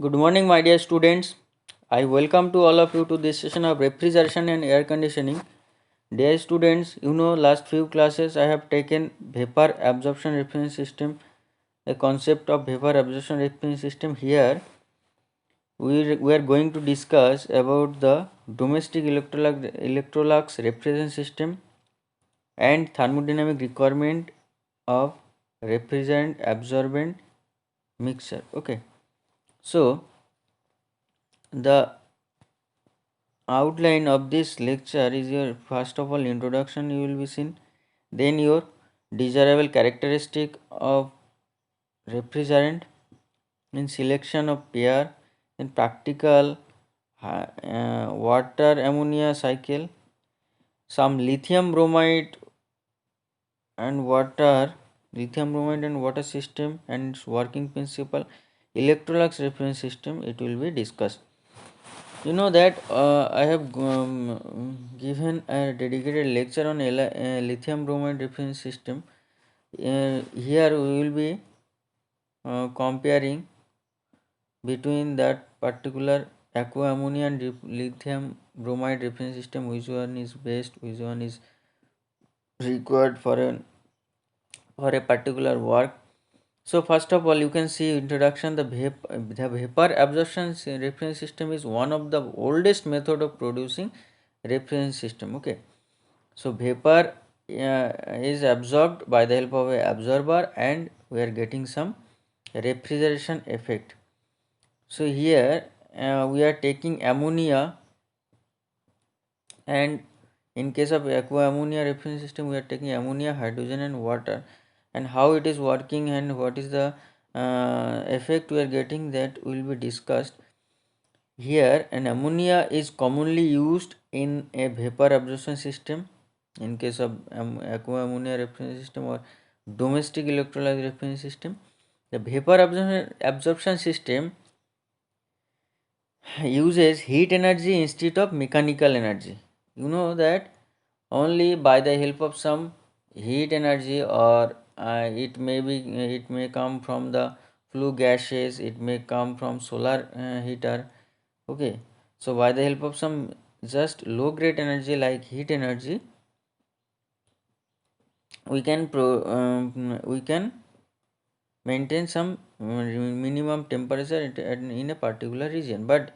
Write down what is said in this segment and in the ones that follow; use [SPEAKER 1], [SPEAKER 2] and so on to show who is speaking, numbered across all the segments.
[SPEAKER 1] Good morning, my dear students. I welcome to all of you to this session of refrigeration and air conditioning. Dear students, last few classes I have taken vapor absorption reference system, the concept of vapor absorption reference system. Here we are going to discuss about the domestic electrolux refrigeration system and thermodynamic requirement of refrigerant absorbent mixture. Okay, so the outline of this lecture is your first of all introduction you will be seen, then your desirable characteristic of refrigerant, in selection of pair, in practical water ammonia cycle, some lithium bromide and water system and its working principle, electrolux reference system it will be discussed. You know that I have given a dedicated lecture on lithium bromide reference system. Here we will be comparing between that particular aqua ammonia and lithium bromide reference system, which one is best, which one is required for a particular work. So first of all, you can see introduction. The vapor absorption reference system is one of the oldest method of producing reference system. Okay, so vapor is absorbed by the help of a absorber, and we are getting some refrigeration effect. So here we are taking ammonia, and in case of aqua ammonia reference system, we are taking ammonia, hydrogen, and water. And how it is working and what is the effect we are getting, that will be discussed here. And ammonia is commonly used in a vapor absorption system in case of aqua ammonia reference system or domestic electrolyte reference system. The vapor absorption system uses heat energy instead of mechanical energy. You know that only by the help of some heat energy, or it may come from the flue gases, it may come from solar heater. Okay, so by the help of some just low grade energy like heat energy, we can maintain some minimum temperature in a particular region. But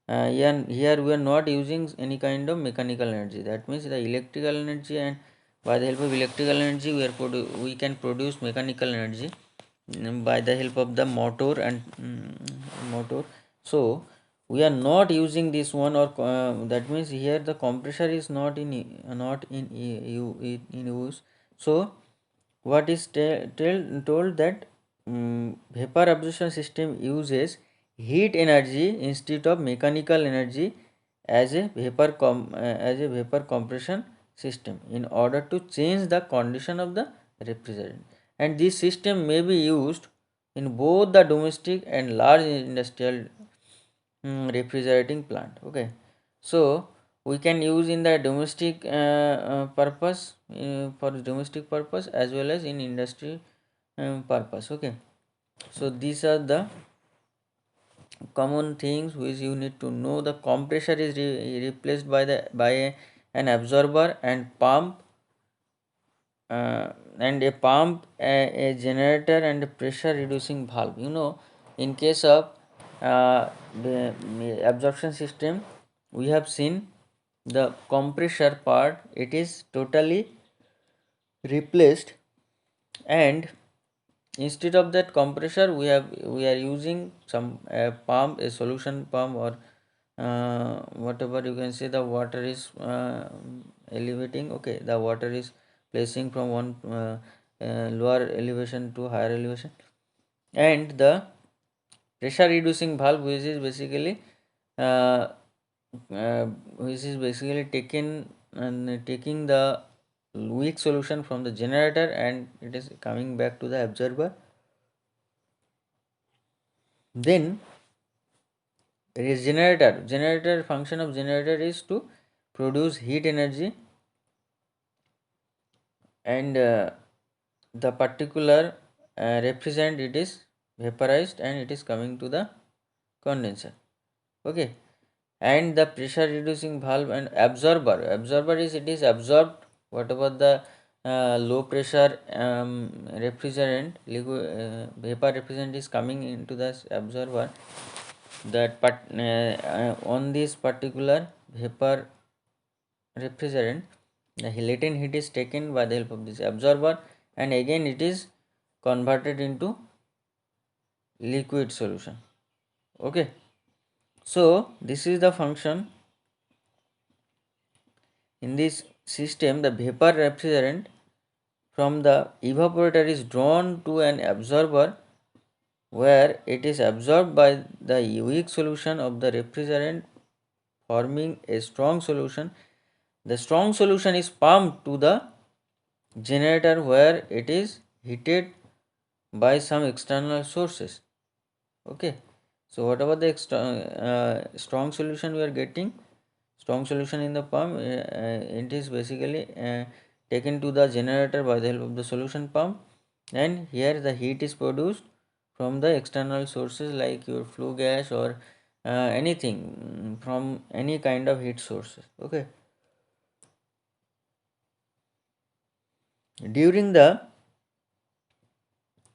[SPEAKER 1] here we are not using any kind of mechanical energy. That means the electrical energy, and by the help of electrical energy we can produce mechanical energy by the help of the motor and motor. So we are not using this one, or that means here the compressor is not in use. So what is told that vapor absorption system uses heat energy instead of mechanical energy as a vapor compression system in order to change the condition of the refrigerant. And this system may be used in both the domestic and large industrial refrigerating plant. Okay, so we can use in the domestic purpose, for domestic purpose, as well as in industry purpose. Okay, so these are the common things which you need to know. The compressor is replaced an absorber and pump, a generator and a pressure reducing valve. In case of the absorption system, we have seen the compressor part, it is totally replaced, and instead of that compressor we are using some pump, a solution pump, or whatever you can say. The water is elevating. Okay, the water is placing from one lower elevation to higher elevation, and the pressure reducing valve, uh, which is basically taking the weak solution from the generator, and it is coming back to the absorber. Then there is generator function of generator is to produce heat energy, and the particular refrigerant, it is vaporized and it is coming to the condenser. Okay, and the pressure reducing valve and absorber is it is absorbed whatever the low pressure refrigerant liquid vapor refrigerant is coming into the absorber, that on this particular vapor refrigerant the latent heat is taken by the help of this absorber, and again it is converted into liquid solution. Okay, so this is the function. In this system, the vapor refrigerant from the evaporator is drawn to an absorber where it is absorbed by the weak solution of the refrigerant, forming a strong solution. The strong solution is pumped to the generator where it is heated by some external sources. Okay, so whatever the strong solution we are getting, strong solution in the pump, it is basically taken to the generator by the help of the solution pump, and here the heat is produced from the external sources like your flue gas or anything from any kind of heat sources. Okay, during the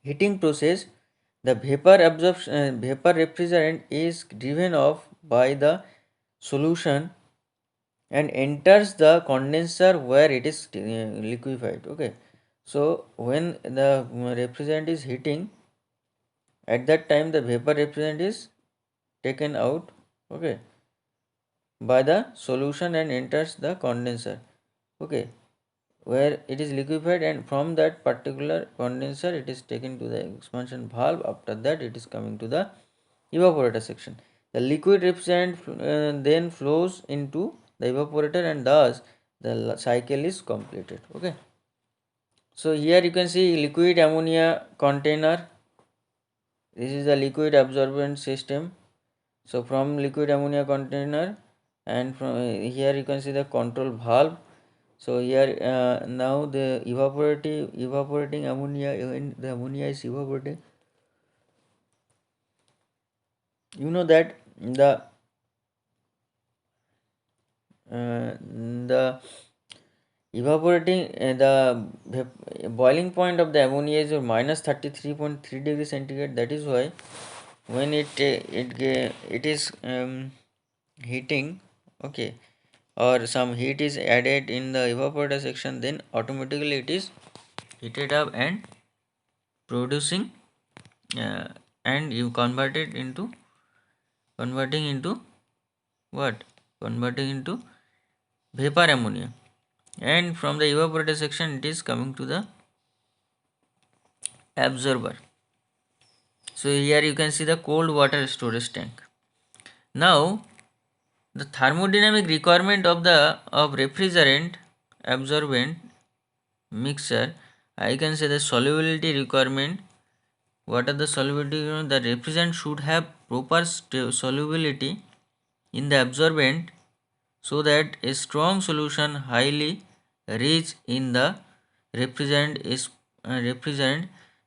[SPEAKER 1] heating process, the vapor refrigerant is driven off by the solution and enters the condenser where it is liquefied. Okay, so when the refrigerant is heating, at that time the vapor refrigerant is taken out, okay, by the solution and enters the condenser, okay, where it is liquefied, and from that particular condenser it is taken to the expansion valve. After that it is coming to the evaporator section. The liquid refrigerant then flows into the evaporator, and thus the cycle is completed. Okay, so here you can see liquid ammonia container. This is the liquid absorbent system. So from liquid ammonia container, and from here you can see the control valve. So here now the evaporating ammonia, when the ammonia is evaporating, you know that the evaporating the boiling point of the ammonia is minus 33.3 degrees centigrade. That is why when it is heating, okay, or some heat is added in the evaporator section, then automatically it is heated up and producing uh, and you converting into what, converting into vapor ammonia, and from the evaporator section it is coming to the absorber. So here you can see the cold water storage tank. Now the thermodynamic requirement of the refrigerant absorbent mixture, I can say the solubility requirement. What are the solubility? The refrigerant should have proper solubility in the absorbent so that a strong solution highly rich in the refrigerant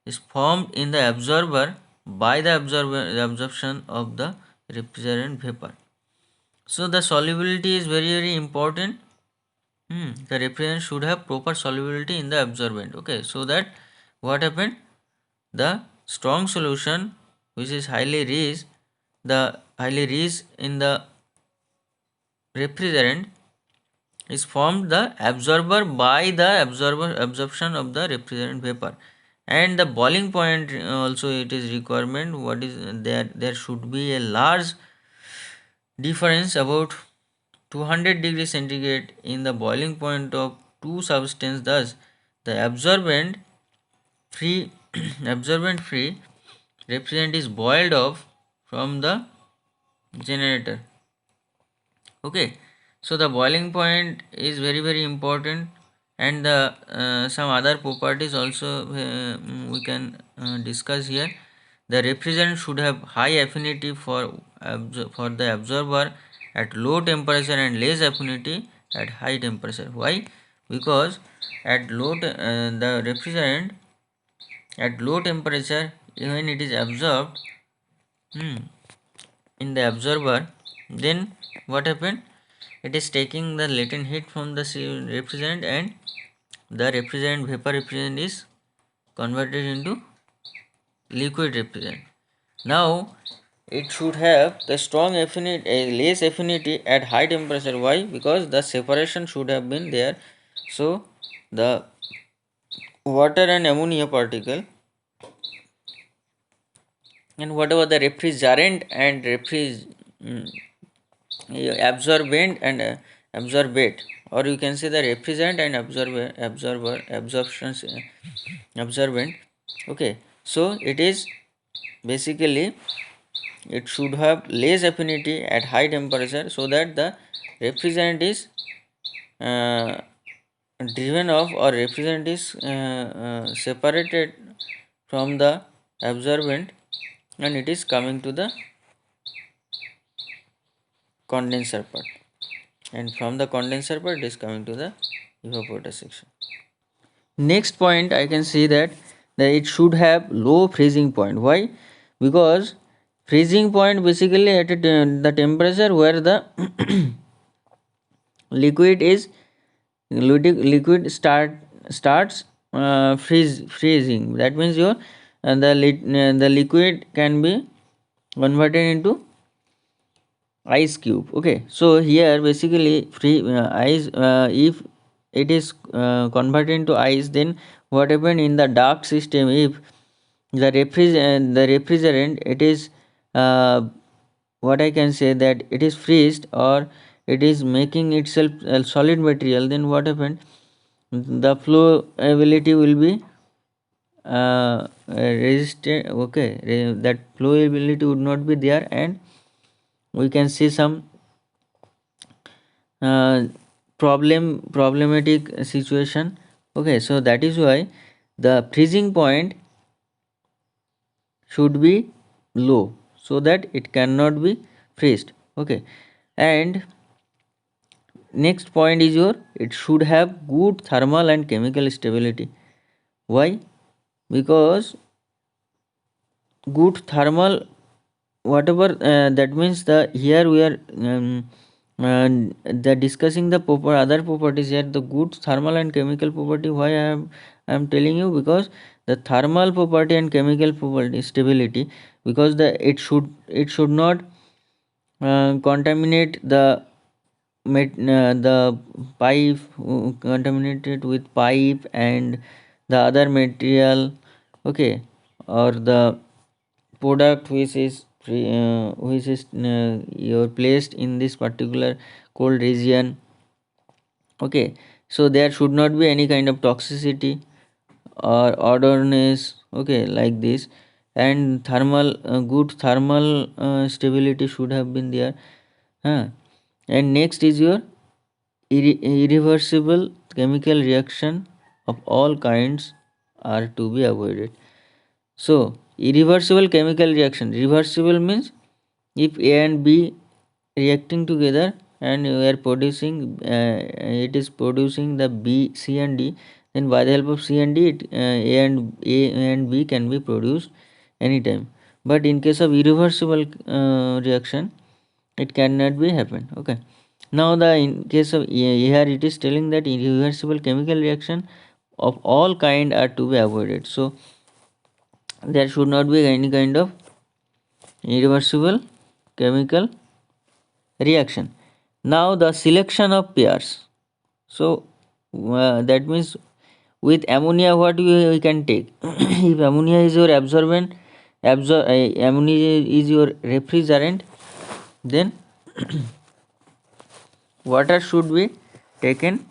[SPEAKER 1] is formed in the absorber by the absorption of the refrigerant vapor. So the solubility is very important. The refrigerant should have proper solubility in the absorbent. Okay, so that what happened? The strong solution which is highly rich in the refrigerant is formed the absorber by the absorption of the refrigerant vapor, and the boiling point also it is requirement. What is there should be a large difference about 200 degrees centigrade in the boiling point of two substances. Thus the absorbent free absorbent free refrigerant is boiled off from the generator. Okay, so the boiling point is very important, and the some other properties also we can discuss here. The refrigerant should have high affinity for the absorber at low temperature and less affinity at high temperature. Why? Because at the refrigerant at low temperature, when it is absorbed, hmm, in the absorber, then what happened? It is taking the latent heat from the refrigerant, and the refrigerant, vapor refrigerant, is converted into liquid refrigerant. Now it should have the strong affinity, less affinity at high temperature. Why? Because the separation should have been there. So the water and ammonia particle, and whatever the refrigerant and absorbent and absorbate, or you can say the refrigerant and absorbent. Okay, so it is basically, it should have less affinity at high temperature, so that the refrigerant is uh, driven off, or refrigerant is separated from the absorbent, and it is coming to the condenser part, and from the condenser part it is coming to the evaporator section. Next point, I can see that it should have low freezing point. Why? Because freezing point basically at the temperature where the liquid is liquid starts freezing. That means your the liquid can be converted into ice cube. Okay, so here basically free ice, if it is converted into ice, then what happened in the dark system, if the refrigerant, it is what I can say, that it is freezed, or it is making itself a solid material, then what happened, the flow ability will be resistant. Okay, that flow ability would not be there, and we can see some uh, problematic situation. Okay, so that is why the freezing point should be low, so that it cannot be freezed. Okay, and next point is your, it should have good thermal and chemical stability. Why? Because good thermal, whatever that means, the here we are the discussing the other properties here, the good thermal and chemical property. Why I am telling you? Because the thermal property and chemical property stability, because it should not contaminate the pipe, contaminated with pipe and the other material. Okay, or the product which is you're placed in this particular cold region. Okay, so there should not be any kind of toxicity or odorness. Okay, like this, and thermal good thermal stability should have been there. Huh. And next is your irreversible chemical reaction of all kinds are to be avoided. So irreversible chemical reaction, reversible means if A and B reacting together, and we are producing it is producing the B, C and D, then by the help of C and D, A and B can be produced anytime. But in case of irreversible reaction, it cannot be happen. Okay, now the in case of here it is telling that irreversible chemical reaction of all kind are to be avoided. So there should not be any kind of irreversible chemical reaction. Now the selection of pairs. So that means with ammonia what we can take. If ammonia is your absorbent, ammonia is your refrigerant, then water should be taken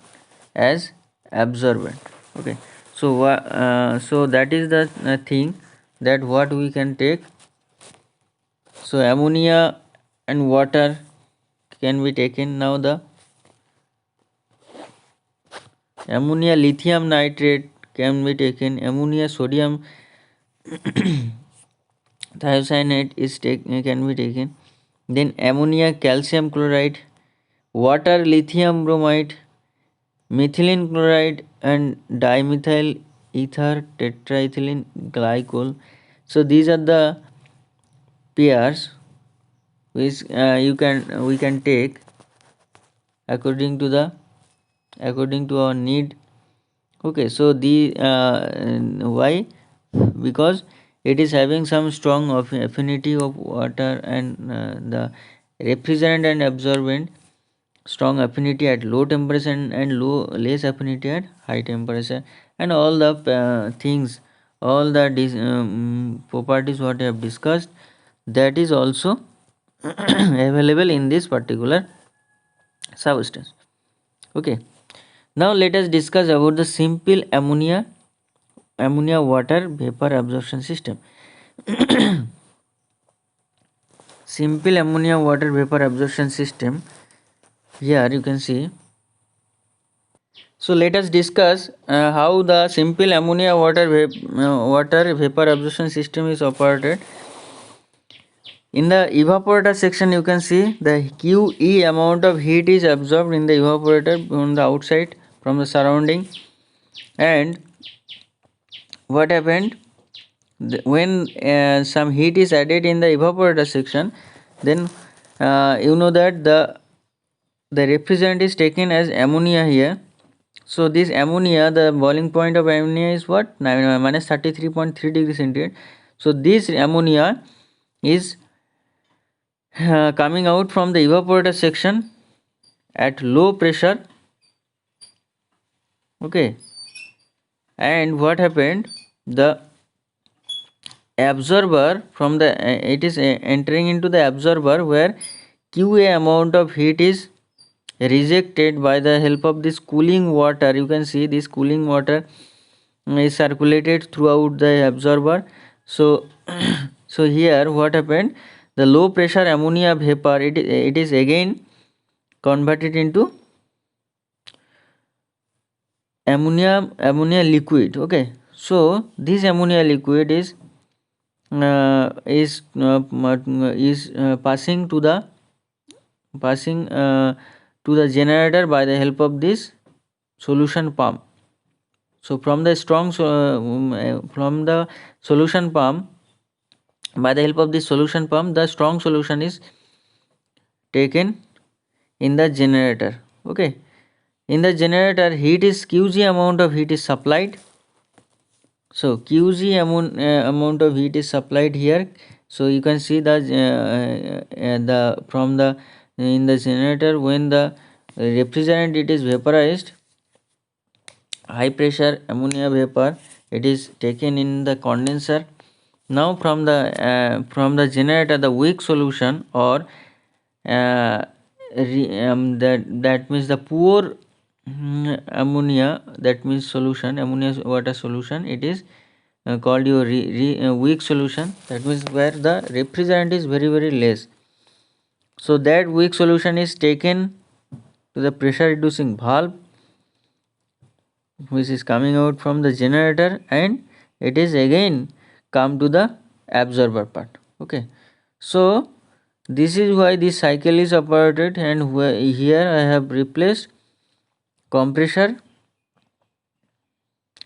[SPEAKER 1] as absorbent. Okay, so so that is the thing, that what we can take. So ammonia and water can be taken. Now the ammonia lithium nitrate can be taken, ammonia sodium thiocyanate can be taken, then ammonia calcium chloride, water lithium bromide, methylene chloride, and dimethyl ether tetraethylene glycol. So these are the pairs which we can take according to our need. Okay, so the why? Because it is having some strong affinity of water, and the refrigerant and absorbent strong affinity at low temperature, and less affinity at high temperature, and all the things, all the properties what I have discussed, that is also available in this particular substance. Okay, now let us discuss about the simple ammonia water vapor absorption system. Simple ammonia water vapor absorption system, here you can see. So let us discuss how the simple ammonia water vapor absorption system is operated. In the evaporator section, you can see the QE amount of heat is absorbed in the evaporator from the outside, from the surrounding. And what happened when some heat is added in the evaporator section, then you know that the refrigerant is taken as ammonia here. So this ammonia, the boiling point of ammonia is what? Minus 33.3 degrees centigrade. So this ammonia is coming out from the evaporator section at low pressure. Okay, and what happened, the absorber from the it is entering into the absorber, where QA amount of heat is rejected by the help of this cooling water. You can see this cooling water is circulated throughout the absorber. So so here what happened, the low pressure ammonia vapor, it is again converted into ammonia liquid. Okay, so this ammonia liquid is passing to the generator by the help of this solution pump. So from the from the solution pump, by the help of this solution pump, the strong solution is taken in the generator. Okay, in the generator, QG amount of heat is supplied. So QG amount of heat is supplied here. So you can see the from the in the generator, when the refrigerant it is vaporized, high pressure ammonia vapor, it is taken in the condenser. Now from the generator, the weak solution, or that means the poor ammonia, that means solution, ammonia water solution, it is called your weak solution. That means where the refrigerant is very less. So that weak solution is taken to the pressure reducing valve, which is coming out from the generator, and it is again come to the absorber part. Okay, so this is why this cycle is operated, and here I have replaced compressor.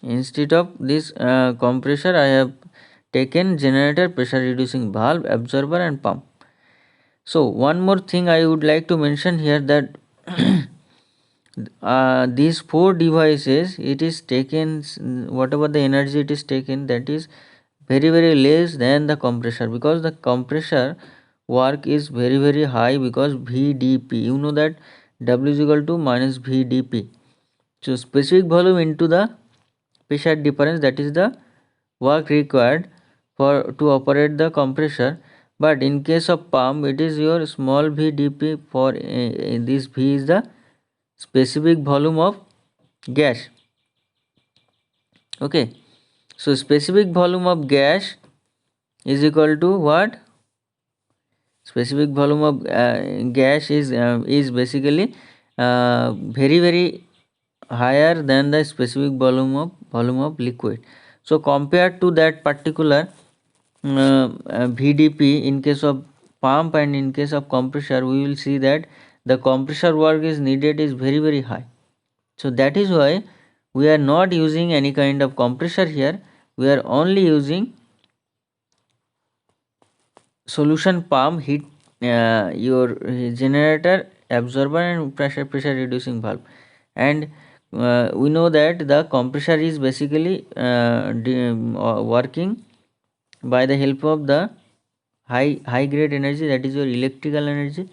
[SPEAKER 1] Instead of this compressor, I have taken generator, pressure reducing valve, absorber, and pump. So one more thing I would like to mention here, that these four devices, it is taken, whatever the energy it is taken, that is very less than the compressor, because the compressor work is very high, because VDP, you know that W is equal to minus VDP. So specific volume into the pressure difference, that is the work required for to operate the compressor. But in case of pump, it is your small VDP. For this V is the specific volume of gas. Okay, so specific volume of gas is equal to what? Specific volume of gas is basically very higher than the specific volume of liquid. So compared to that particular VDP, in case of pump and in case of compressor, we will see that the compressor work is needed is very high. So that is why we are not using any kind of compressor here. We are only using solution pump, heat your generator, absorber, and pressure reducing valve. And we know that the compressor is basically working by the help of the high grade energy, that is your electrical energy.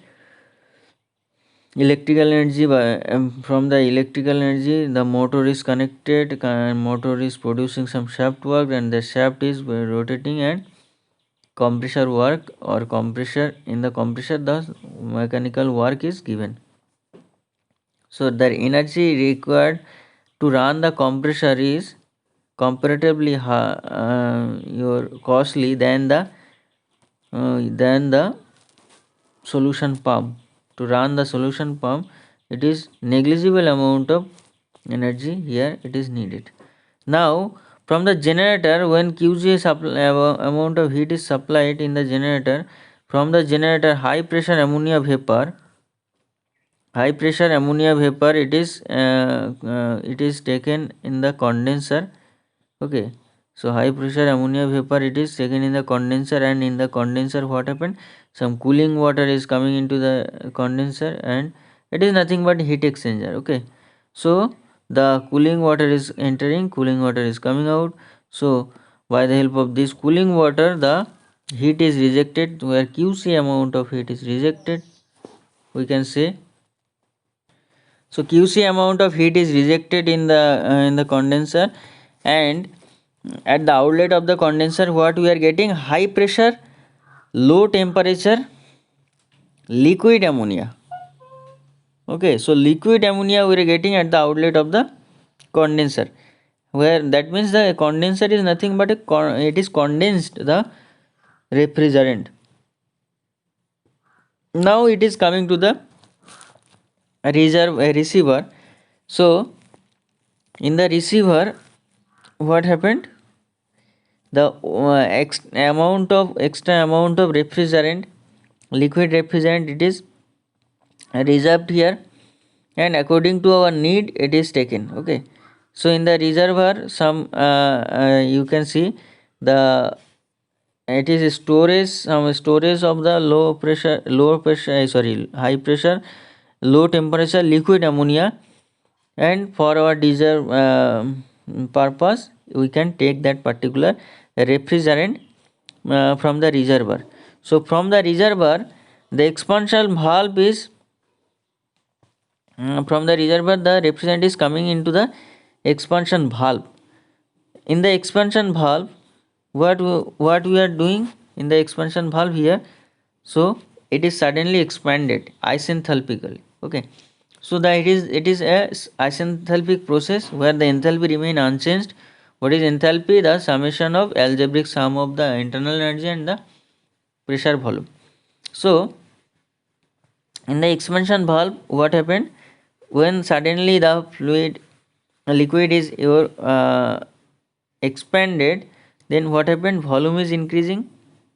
[SPEAKER 1] From the electrical energy, the motor is connected, motor is producing some shaft work, and the shaft is rotating, and compressor work or compressor, in the compressor the mechanical work is given. So the energy required to run the compressor is comparatively your costly than the solution pump. To run the solution pump, it is negligible amount of energy here it is needed. Now from the generator, when QG amount of heat is supplied in the generator, from the generator high pressure ammonia vapor it is taken in the condenser. Okay, so high pressure ammonia vapor it is taken in the condenser, and in the condenser what happened, some cooling water is coming into the condenser, and it is nothing but heat exchanger. Okay, so the cooling water is entering, cooling water is coming out. So by the help of this cooling water, the heat is rejected, where QC amount of heat is rejected, we can say. So QC amount of heat is rejected in the condenser, and at the outlet of the condenser what we are getting, high pressure low temperature liquid ammonia. Okay, so liquid ammonia we are getting at the outlet of the condenser, where that means the condenser is nothing but it is condensed the refrigerant. Now it is coming to the receiver. So in the receiver what happened, the extra amount of refrigerant, liquid refrigerant, it is reserved here, and according to our need it is taken. Okay, so in the reservoir some you can see the it is some storage of the high pressure low temperature liquid ammonia, and for our reserve purpose we can take that particular refrigerant from the reservoir. So from the reservoir the expansion valve is from the reservoir the refrigerant is coming into the expansion valve. In the expansion valve, what we are doing in the expansion valve here, so it is suddenly expanded isenthalpically. Okay, so that it is a isenthalpic process where the enthalpy remain unchanged. What is enthalpy? The summation of algebraic sum of the internal energy and the pressure volume. So in the expansion valve what happened, when suddenly the liquid is expanded, then what happened, volume is increasing,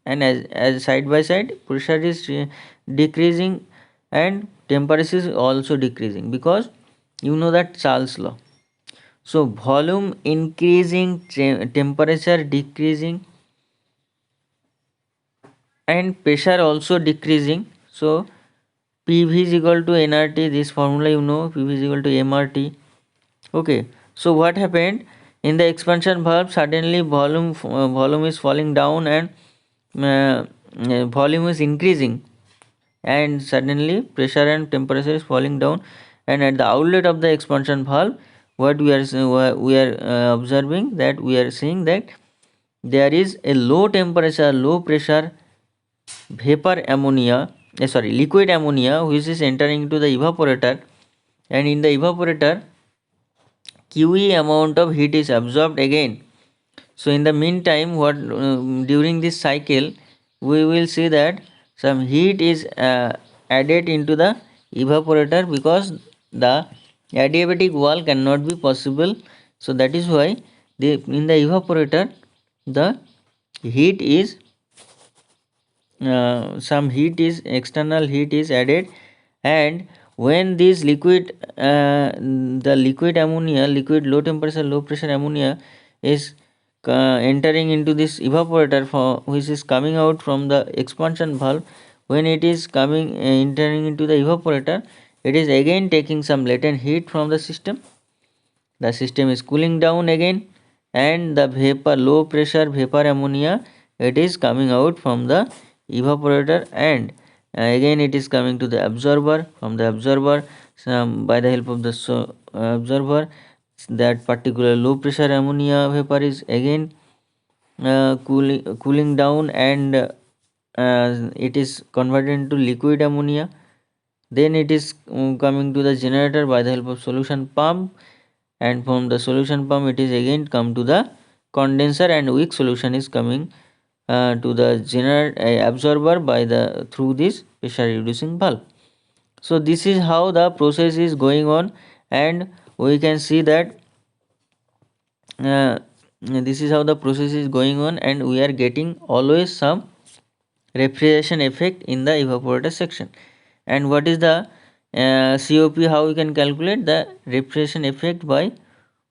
[SPEAKER 1] and as side by side pressure is decreasing, and temperature is also decreasing, because you know that Charles law. So volume increasing, temperature decreasing, and pressure also decreasing. So PV is equal to nRT, this formula you know, PV is equal to mRT. Okay, so what happened, in the expansion valve suddenly volume is falling down, and volume is increasing, and suddenly pressure and temperature is falling down, and at the outlet of the expansion valve what we are observing, that we are seeing that there is a low temperature low pressure liquid ammonia which is entering into the evaporator, and in the evaporator QE amount of heat is absorbed again. So in the meantime, during this cycle we will see that some heat is added into the evaporator, because the adiabatic wall cannot be possible. So that is why in the evaporator the heat is some heat is external heat is added, and when this the liquid ammonia, liquid low temperature low pressure ammonia is entering into this evaporator which is coming out from the expansion valve, when it is coming entering into the evaporator, it is again taking some latent heat from the system. The system is cooling down again, and the vapor, low pressure vapor ammonia, it is coming out from the evaporator, and again it is coming to the absorber. From the absorber, by the help of the absorber, that particular low pressure ammonia vapor is again cooling down, and it is converted into liquid ammonia. Then it is coming to the generator by the help of solution pump, and from the solution pump it is again come to the condenser, and weak solution is coming to the absorber by the through this pressure reducing valve. So this is how the process is going on, and we can see that this is how the process is going on, and we are getting always some refrigeration effect in the evaporator section. And what is the COP? How we can calculate the refrigeration effect by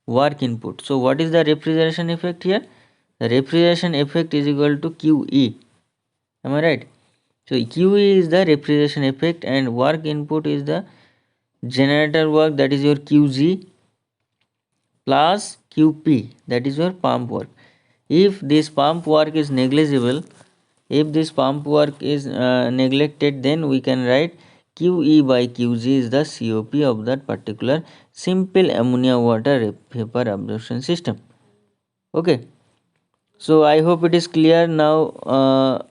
[SPEAKER 1] work input? So what is the refrigeration effect here? The refrigeration effect is equal to QE. Am I right? So QE is the refrigeration effect, and work input is the generator work, that is your QG, plus QP, that is your pump work. If this pump work is negligible, if this pump work is neglected, then we can write QE by QG is the COP of that particular simple ammonia water vapor absorption system. Okay, so I hope it is clear now.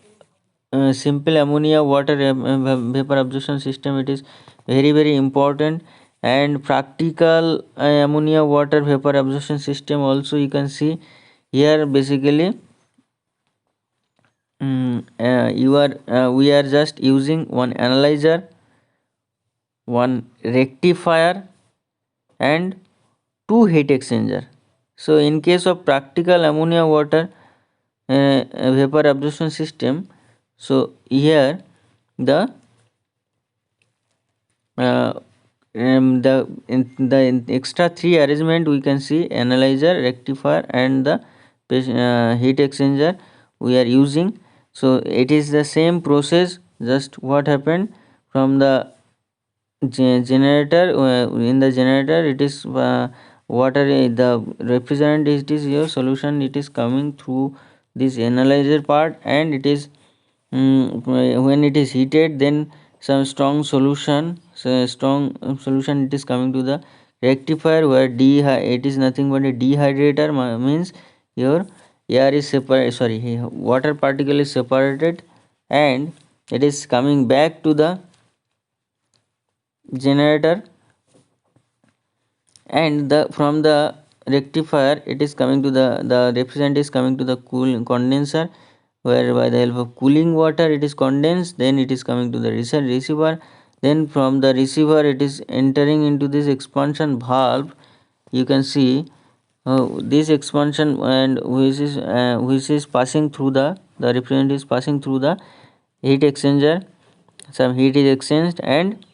[SPEAKER 1] Simple ammonia water vapor absorption system, it is very important, and practical ammonia water vapor absorption system also you can see here. Basically we are just using one analyzer, one rectifier, and two heat exchanger. So in case of practical ammonia water vapor absorption system, so here the the extra three arrangement we can see: analyzer, rectifier, and the heat exchanger we are using. So it is the same process. Just what happened from the generator, in the generator it is water, the refrigerant, it is your solution, it is coming through this analyzer part, and it is when it is heated, then some strong solution, solution it is coming to the rectifier, where it is nothing but a dehydrator, means your air is separated, sorry, water particle is separated, and it is coming back to the generator, and the from the rectifier it is coming to the refrigerant is coming to the condenser, where by the help of cooling water it is condensed, then it is coming to the receiver, then from the receiver it is entering into this expansion valve. You can see this expansion, and which is passing through the refrigerant is passing through the heat exchanger, some heat is exchanged, and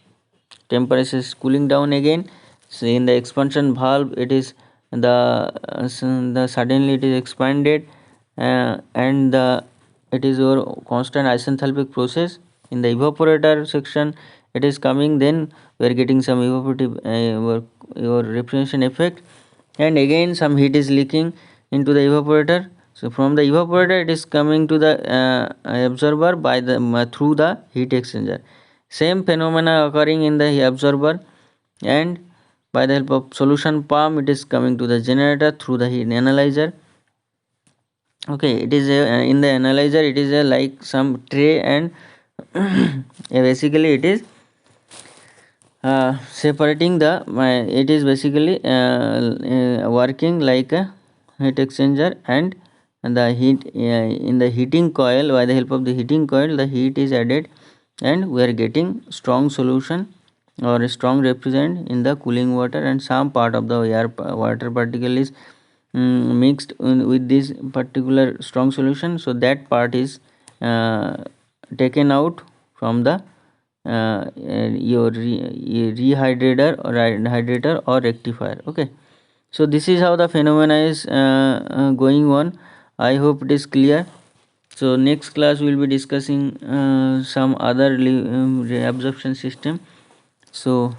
[SPEAKER 1] temperature is cooling down again. So in the expansion valve it is the suddenly it is expanded, and it is your constant isenthalpic process. In the evaporator section it is coming, then we are getting some evaporative your refrigeration effect, and again some heat is leaking into the evaporator. So from the evaporator it is coming to the absorber by the through the heat exchanger. Same phenomena occurring in the absorber, and by the help of solution pump it is coming to the generator through the heat analyzer. Okay, it is in the analyzer it is like some tray, and basically it is separating the it is basically working like a heat exchanger, and the heat in the heating coil, by the help of the heating coil the heat is added, and we are getting strong solution or a strong refrigerant in the cooling water, and some part of the water particle is mixed with this particular strong solution. So that part is taken out from the your rehydrator or hydrator or rectifier. Okay, so this is how the phenomena is going on. I hope it is clear. So next class we will be discussing some other absorption system. So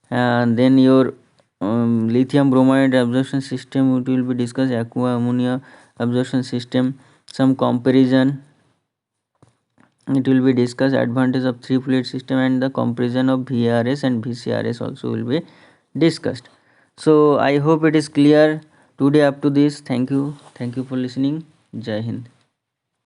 [SPEAKER 1] then your lithium bromide absorption system, it will be discussed, aqua ammonia absorption system, some comparison. It will be discussed advantage of three fluid system, and the comparison of VARS and VCRS also will be discussed. So I hope it is clear today up to this. Thank you for listening. Jai Hind.